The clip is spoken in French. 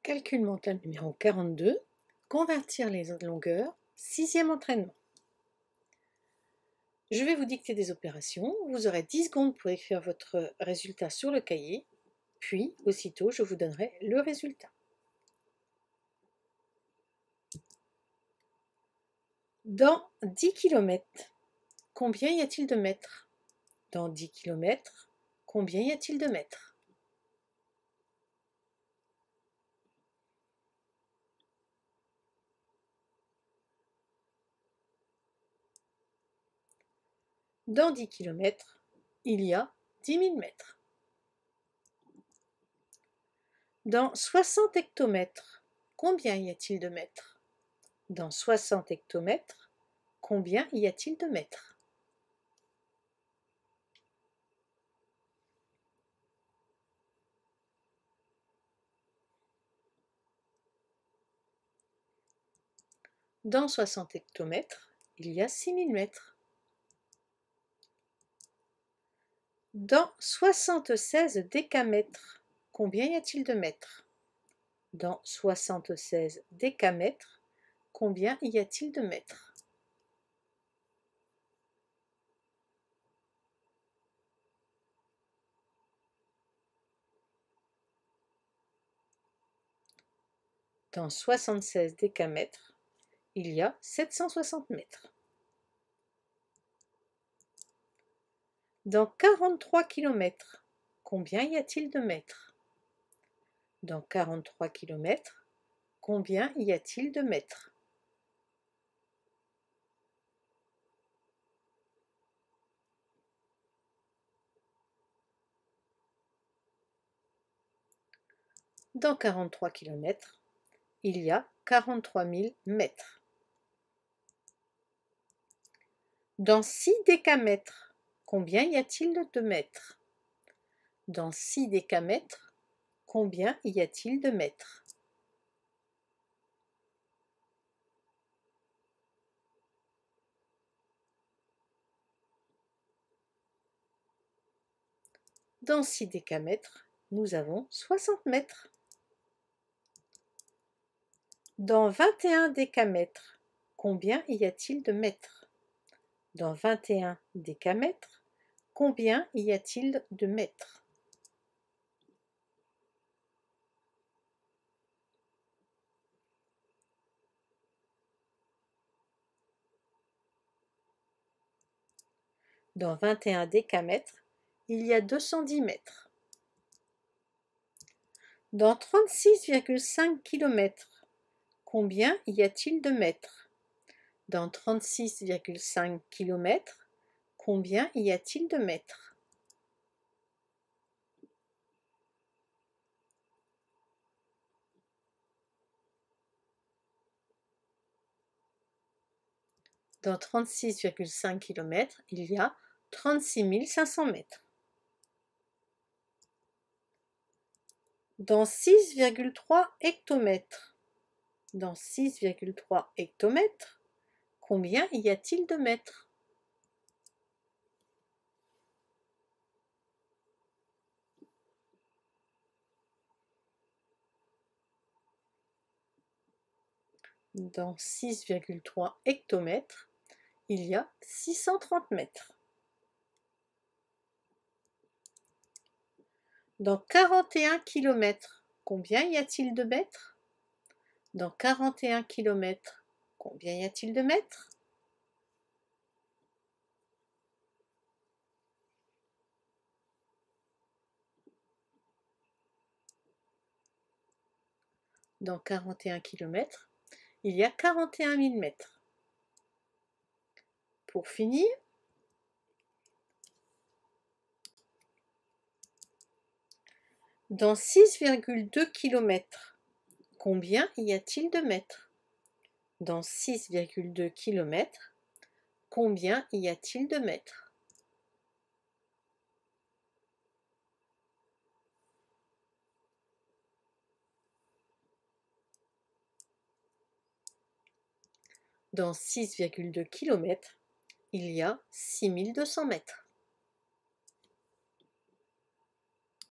Calcul mental numéro 42, convertir les longueurs, 6e entraînement. Je vais vous dicter des opérations, vous aurez 10 secondes pour écrire votre résultat sur le cahier, puis aussitôt je vous donnerai le résultat. Dans 10 km, combien y a-t-il de mètres? Dans 10 km, combien y a-t-il de mètres? Dans 10 km, il y a 10 000 mètres. Dans 60 hectomètres, combien y a-t-il de mètres? Dans 60 hectomètres, combien y a-t-il de mètres? Dans 60 hectomètres, il y a 6000 mètres. Dans 76 décamètres, combien y a-t-il de mètres? Dans 76 décamètres, combien y a-t-il de mètres? Dans 76 décamètres, il y a 760 mètres. Dans 43 km, combien y a-t-il de mètres? Dans 43 km, combien y a-t-il de mètres? Dans 43 km, il y a 43 000 mètres. Dans 6 décamètres, combien y a-t-il de mètres? Dans 6 décamètres, combien y a-t-il de mètres? Dans 6 décamètres, nous avons 60 mètres. Dans 21 décamètres, combien y a-t-il de mètres? Dans 21 décamètres, combien y a-t-il de mètres? Dans 21 décamètres, il y a 210 mètres. Dans 36,5 km, combien y a-t-il de mètres? Dans 36,5 km, combien y a-t-il de mètres? Dans 36,5 km, il y a 36 500 mètres. Dans 6,3 hectomètres, dans 6,3 hectomètres, combien y a-t-il de mètres? Dans 6,3 hectomètres, il y a 630 mètres. Dans 41 km, combien y a-t-il de mètres? Dans 41 km, combien y a-t-il de mètres? Dans 41 km, il y a 41 000 mètres. Pour finir, dans 6,2 km, combien y a-t-il de mètres? Dans 6,2 km, combien y a-t-il de mètres? Dans 6,2 km, il y a 6200 mètres.